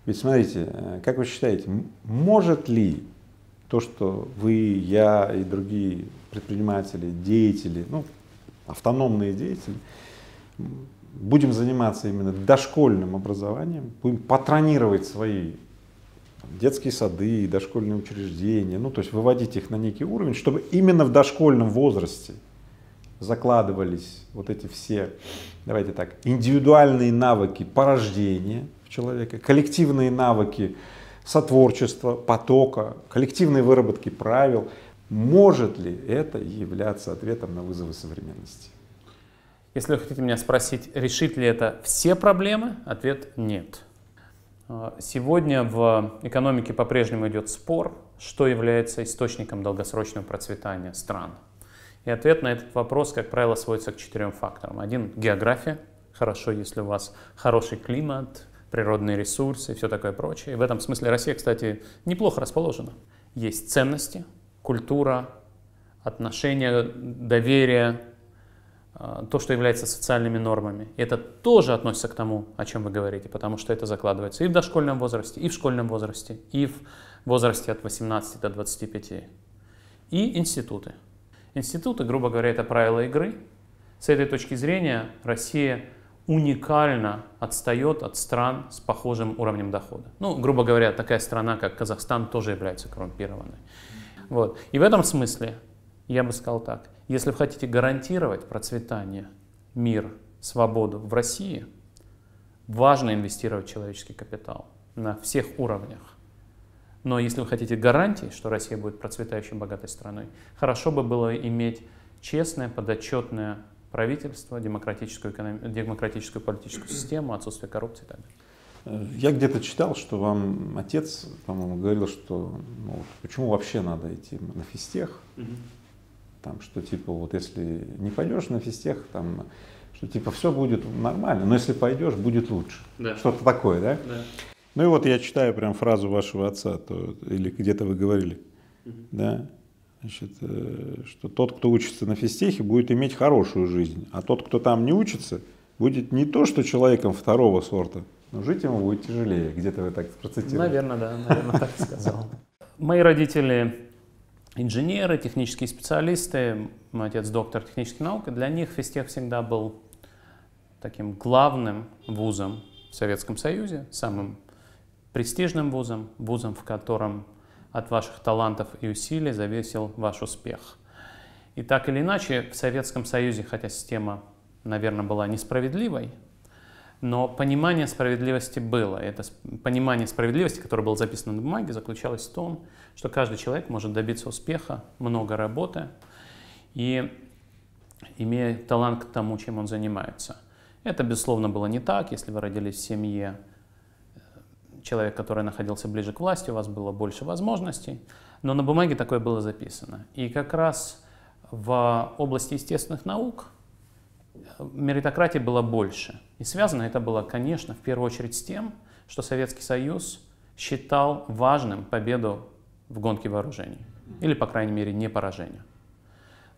ведь смотрите, как вы считаете, может ли то, что вы, я и другие предприниматели, деятели, автономные деятели, будем заниматься именно дошкольным образованием, будем патронировать свои детские сады, дошкольные учреждения, то есть выводить их на некий уровень, чтобы именно в дошкольном возрасте закладывались вот эти все, давайте так, индивидуальные навыки порождения в человека, коллективные навыки сотворчества, потока, коллективной выработки правил. Может ли это являться ответом на вызовы современности? Если вы хотите меня спросить, решит ли это все проблемы, ответ — нет. Сегодня в экономике по-прежнему идет спор, что является источником долгосрочного процветания стран. И ответ на этот вопрос, как правило, сводится к 4 факторам. Один — география. Хорошо, если у вас хороший климат, природные ресурсы и все такое прочее. И в этом смысле Россия, кстати, неплохо расположена. Есть ценности, культура, отношения, доверие, то, что является социальными нормами. И это тоже относится к тому, о чем вы говорите, потому что это закладывается и в дошкольном возрасте, и в школьном возрасте, и в возрасте от 18 до 25. И институты. Институты, грубо говоря, это правила игры. С этой точки зрения Россия уникально отстает от стран с похожим уровнем дохода. Грубо говоря, такая страна, как Казахстан, тоже является коррумпированной. Вот. И в этом смысле я бы сказал так. Если вы хотите гарантировать процветание, мир, свободу в России, важно инвестировать в человеческий капитал на всех уровнях. Но если вы хотите гарантии, что Россия будет процветающей, богатой страной, хорошо бы было иметь честное, подотчетное правительство, демократическую политическую систему, отсутствие коррупции и так далее. Я где-то читал, что вам отец, по-моему, говорил, что почему вообще надо идти на физтех, там, что типа вот если не пойдешь на физтех, там, что типа все будет нормально, но если пойдешь, будет лучше. Да. Что-то такое, да? Да. Ну и вот я читаю прям фразу вашего отца, или где-то вы говорили, да? Значит, что тот, кто учится на физтехе, будет иметь хорошую жизнь, а тот, кто там не учится, будет не то, что человеком второго сорта, но жить ему будет тяжелее. Где-то вы так процитировали. Наверное, да, наверное, так и сказал. Мои родители инженеры, технические специалисты, мой отец доктор технических наук, и для них физтех всегда был таким главным вузом в Советском Союзе, самым престижным вузом, вузом, в котором от ваших талантов и усилий зависел ваш успех. И так или иначе, в Советском Союзе, хотя система, наверное, была несправедливой, но понимание справедливости было. И это понимание справедливости, которое было записано на бумаге, заключалось в том, что каждый человек может добиться успеха, много работы и имея талант к тому, чем он занимается. Это, безусловно, было не так. Если вы родились в семье человека, который находился ближе к власти, у вас было больше возможностей, но на бумаге такое было записано. И как раз в области естественных наук меритократии было больше. И связано это было, конечно, в первую очередь с тем, что Советский Союз считал важным победу в гонке вооружений. Или, по крайней мере, не поражение.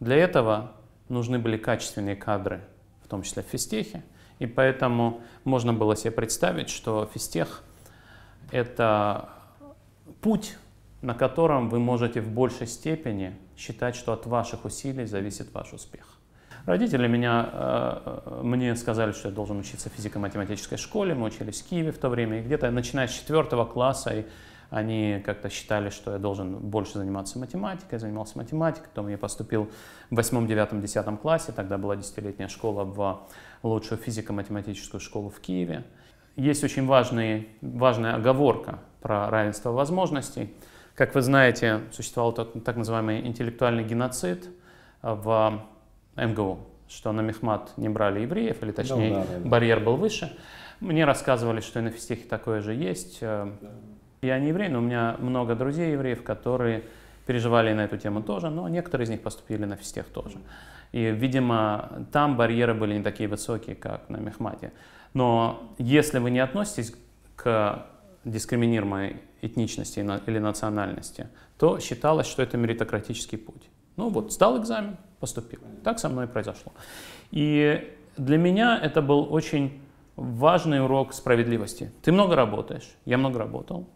Для этого нужны были качественные кадры, в том числе в физтехе. И поэтому можно было себе представить, что физтех — это путь, на котором вы можете в большей степени считать, что от ваших усилий зависит ваш успех. Родители мне сказали, что я должен учиться в физико-математической школе. Мы учились в Киеве в то время. И где-то начиная с 4 класса они как-то считали, что я должен больше заниматься математикой. Я занимался математикой. Потом я поступил в 8, 9, 10 классе. Тогда была 10-летняя школа в лучшую физико-математическую школу в Киеве. Есть очень важная оговорка про равенство возможностей. Как вы знаете, существовал так называемый интеллектуальный геноцид в МГУ, что на мехмат не брали евреев, или точнее барьер был выше. Мне рассказывали, что и на физтехе такое же есть. Я не еврей, но у меня много друзей евреев, которые переживали на эту тему тоже, но некоторые из них поступили на физтех тоже. И, видимо, там барьеры были не такие высокие, как на мехмате. Но если вы не относитесь к дискриминируемой этничности или национальности, то считалось, что это меритократический путь. Ну вот, сдал экзамен, поступил. Так со мной и произошло. И для меня это был очень важный урок справедливости. Ты много работаешь, я много работал,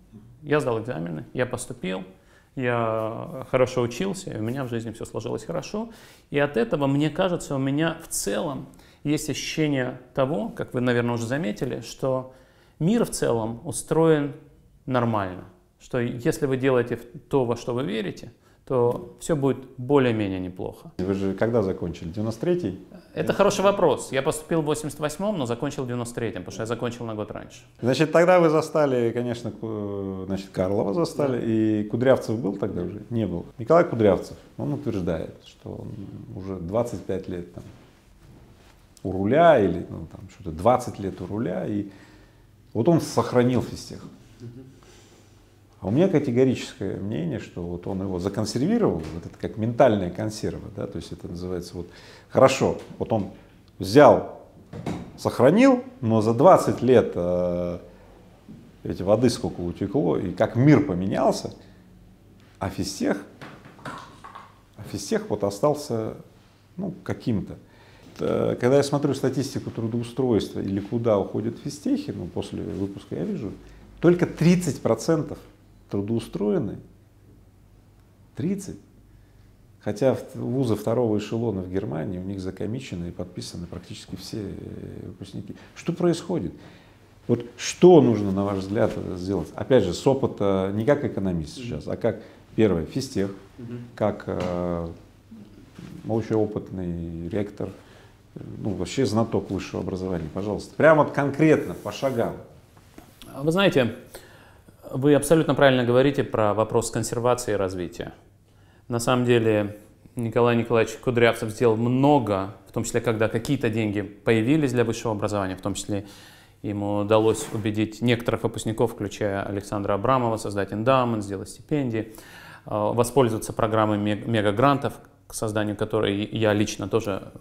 я сдал экзамены, я поступил, я хорошо учился, и у меня в жизни все сложилось хорошо. И от этого, мне кажется, у меня в целом есть ощущение того, как вы, наверное, уже заметили, что мир в целом устроен нормально. Что если вы делаете то, во что вы верите, то все будет более-менее неплохо. Вы же когда закончили? 93-й? Это хороший вопрос. Я поступил в 88-м, но закончил в 93-м, потому что я закончил на год раньше. Значит, тогда вы застали, конечно, Карлова застали, да. И Кудрявцев был тогда уже? Не был. Николай Кудрявцев, он утверждает, что он уже 25 лет там у руля, или там что-то 20 лет у руля, и вот он сохранил физтех. А у меня категорическое мнение, что вот он его законсервировал, вот это как ментальная консерва, да, то есть это называется вот хорошо, вот он взял, сохранил, но за 20 лет эти воды сколько утекло, и как мир поменялся, а физтех вот остался, ну, каким-то. Когда я смотрю статистику трудоустройства или куда уходят физтехи, ну, после выпуска я вижу, только 30% трудоустроены, 30. Хотя вузы второго эшелона в Германии, у них закомичены и подписаны практически все выпускники. Что происходит? Вот что нужно, на ваш взгляд, сделать? Опять же, с опыта не как экономист сейчас, а как, первое, физтех, как очень опытный ректор, ну, вообще знаток высшего образования, пожалуйста. Прямо вот конкретно, по шагам. Вы знаете, вы абсолютно правильно говорите про вопрос консервации и развития. На самом деле Николай Николаевич Кудрявцев сделал много, в том числе, когда какие-то деньги появились для высшего образования, в том числе ему удалось убедить некоторых выпускников, включая Александра Абрамова, создать эндаумент, сделать стипендии, воспользоваться программой мегагрантов, к созданию которой я лично тоже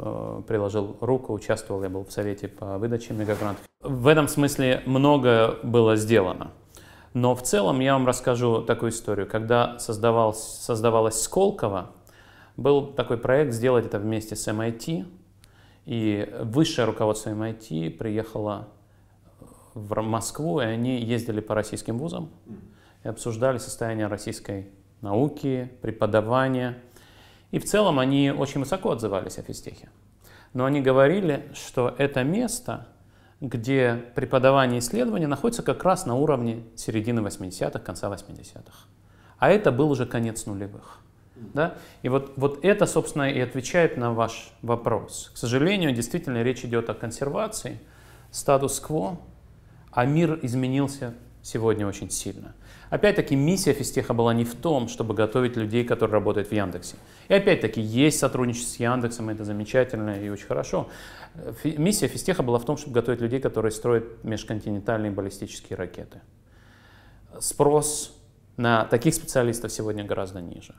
приложил руку, участвовал, я был в совете по выдаче мегагрантов. В этом смысле много было сделано. Но в целом я вам расскажу такую историю. Когда создавалась Сколково, был такой проект сделать это вместе с MIT, и высшее руководство MIT приехало в Москву, и они ездили по российским вузам и обсуждали состояние российской науки, преподавания. И в целом они очень высоко отзывались о физтехе. Но они говорили, что это место, где преподавание и исследования находятся как раз на уровне середины 80-х, конца 80-х. А это был уже конец нулевых. Да? И вот это, собственно, и отвечает на ваш вопрос. К сожалению, действительно речь идет о консервации, статус-кво, а мир изменился сегодня очень сильно. Опять-таки, миссия физтеха была не в том, чтобы готовить людей, которые работают в Яндексе. И опять-таки, есть сотрудничество с Яндексом, это замечательно и очень хорошо. Миссия физтеха была в том, чтобы готовить людей, которые строят межконтинентальные баллистические ракеты. Спрос на таких специалистов сегодня гораздо ниже.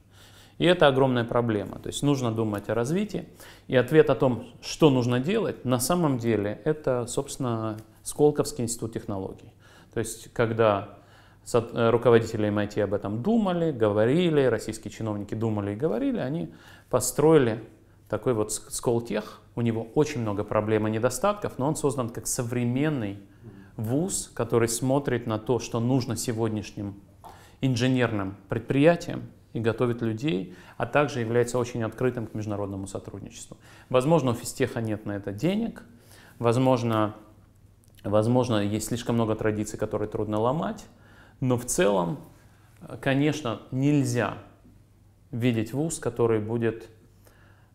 И это огромная проблема. То есть нужно думать о развитии. И ответ о том, что нужно делать, на самом деле, это, собственно, Сколковский институт технологий. То есть когда руководители MIT об этом думали, говорили, российские чиновники думали и говорили, они построили такой вот Сколтех. У него очень много проблем и недостатков, но он создан как современный вуз, который смотрит на то, что нужно сегодняшним инженерным предприятиям и готовит людей, а также является очень открытым к международному сотрудничеству. Возможно, у физтеха нет на это денег, возможно, есть слишком много традиций, которые трудно ломать, но в целом, конечно, нельзя видеть вуз, который будет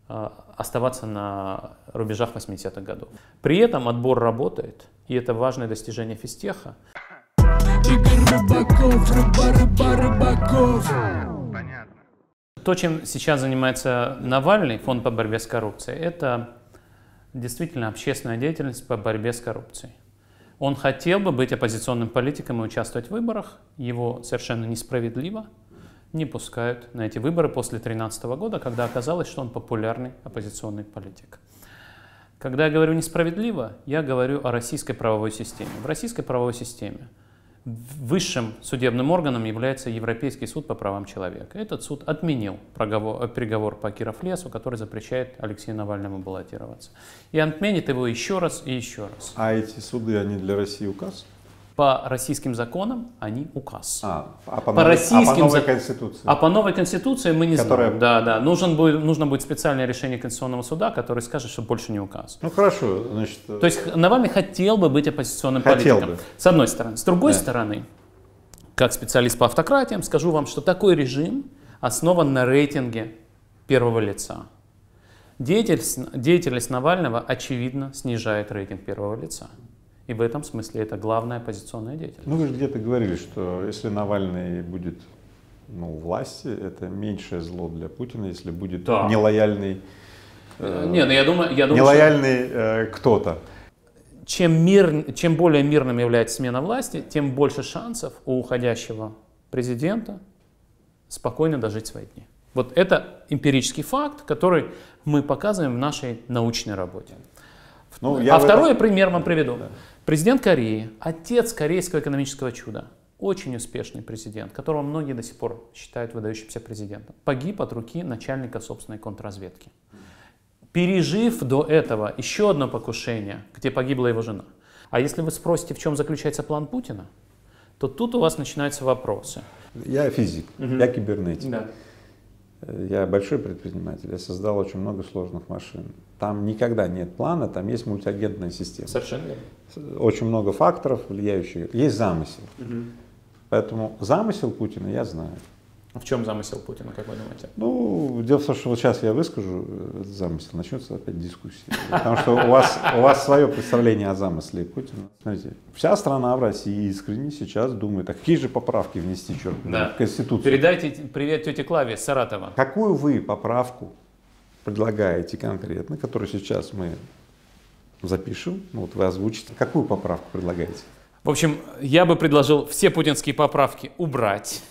оставаться на рубежах 80-х годов. При этом отбор работает, и это важное достижение физтеха. То, чем сейчас занимается Навальный, фонд по борьбе с коррупцией, это действительно общественная деятельность по борьбе с коррупцией. Он хотел бы быть оппозиционным политиком и участвовать в выборах. Его совершенно несправедливо не пускают на эти выборы после 2013 года, когда оказалось, что он популярный оппозиционный политик. Когда я говорю несправедливо, я говорю о российской правовой системе. В российской правовой системе высшим судебным органом является Европейский суд по правам человека. Этот суд отменил приговор по Кировлесу, который запрещает Алексею Навальному баллотироваться. И отменит его еще раз и еще раз. А эти суды, они для России указ? По российским законам они указ. По новой Конституции? А по новой Конституции мы не знаем. Да. Нужно будет специальное решение Конституционного суда, которое скажет, что больше не указ. Ну хорошо, значит... То есть Навальный хотел бы быть оппозиционным политиком. С одной стороны. С другой стороны, как специалист по автократиям, скажу вам, что такой режим основан на рейтинге первого лица. Деятельность Навального, очевидно, снижает рейтинг первого лица. И в этом смысле это главная оппозиционная деятельность. Ну вы же где-то говорили, что если Навальный будет у власти, это меньшее зло для Путина, если будет нелояльный, нелояльный кто-то. Чем более мирным является смена власти, тем больше шансов у уходящего президента спокойно дожить свои дни. Вот это эмпирический факт, который мы показываем в нашей научной работе. Второй пример вам приведу. Да. Президент Кореи, отец корейского экономического чуда, очень успешный президент, которого многие до сих пор считают выдающимся президентом, погиб от руки начальника собственной контрразведки. Пережив до этого еще одно покушение, где погибла его жена. А если вы спросите, в чем заключается план Путина, то тут у вас начинаются вопросы. Я физик, я кибернетик. Да. Я большой предприниматель, я создал очень много сложных машин. Там никогда нет плана, там есть мультиагентная система. Совершенно верно. Очень много факторов, влияющих. Есть замысел. Поэтому замысел Путина я знаю. В чем замысел Путина, как вы думаете? Ну, дело в том, что вот сейчас я выскажу этот замысел, начнется опять дискуссия. Потому что у вас свое представление о замысле Путина. Смотрите, вся страна в России искренне сейчас думает, а какие же поправки внести, черт, в Конституцию. Передайте привет тете Клаве из Саратова. Какую вы поправку предлагаете конкретно, которую сейчас мы запишем, ну, вот вы озвучите, какую поправку предлагаете? В общем, я бы предложил все путинские поправки убрать.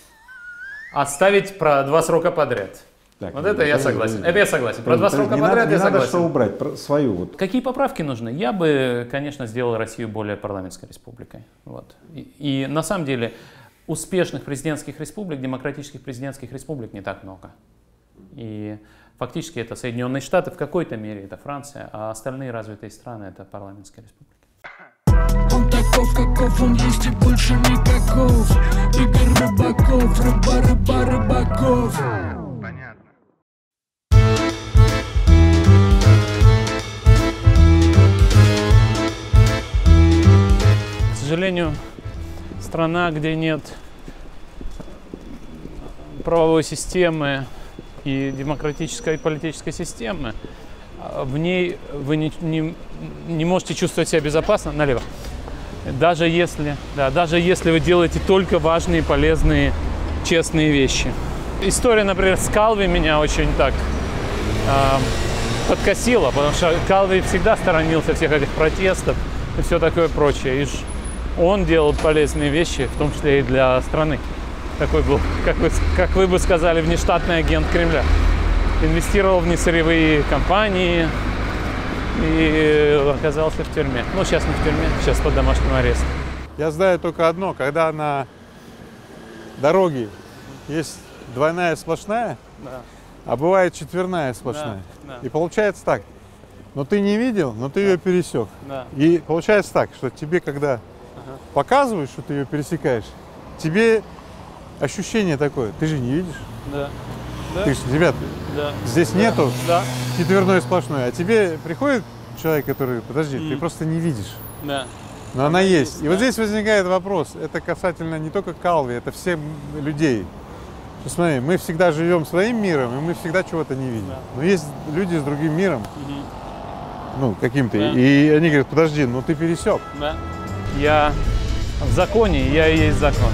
Оставить про 2 срока подряд. Так, вот это я согласен. Это я согласен. Про 2 срока подряд я согласен. Не надо что убрать, свою вот. Какие поправки нужны? Я бы, конечно, сделал Россию более парламентской республикой. Вот. И на самом деле успешных президентских республик, демократических президентских республик не так много. И фактически это Соединенные Штаты, в какой-то мере это Франция, а остальные развитые страны это парламентские республики. Он таков, каков он есть и больше никаков. Игорь Рыбаков, Рыбаков. Понятно. К сожалению, страна, где нет правовой системы и демократической и политической системы, в ней вы не можете чувствовать себя безопасно. Налево. Даже если вы делаете только важные, полезные, честные вещи. История, например, с Калви меня очень так подкосила, потому что Калви всегда сторонился всех этих протестов и все такое прочее. И он делал полезные вещи, в том числе и для страны. Такой был, как вы бы сказали, внештатный агент Кремля. Инвестировал в несырьевые компании и оказался в тюрьме. Ну, сейчас не в тюрьме, сейчас под домашним арестом. Я знаю только одно, когда на дороге есть двойная сплошная, Да. а бывает четверная сплошная. Да. И получается так, но ты не видел, но ты ее пересек. Да. И получается так, что тебе, когда показывают, что ты ее пересекаешь, тебе ощущение такое, ты же не видишь. Да. Ты же, ребят, Да. здесь нету Да. четверной сплошной, а тебе приходит человек, который, подожди, ты просто не видишь. Да. Но она есть. И вот здесь возникает вопрос, это касательно не только Калви, это всех людей. Что, смотри, мы всегда живем своим миром, и мы всегда чего-то не видим. Но есть люди с другим миром, ну, каким-то, и они говорят, подожди, ну ты пересек. Да. Я в законе, я и есть закон.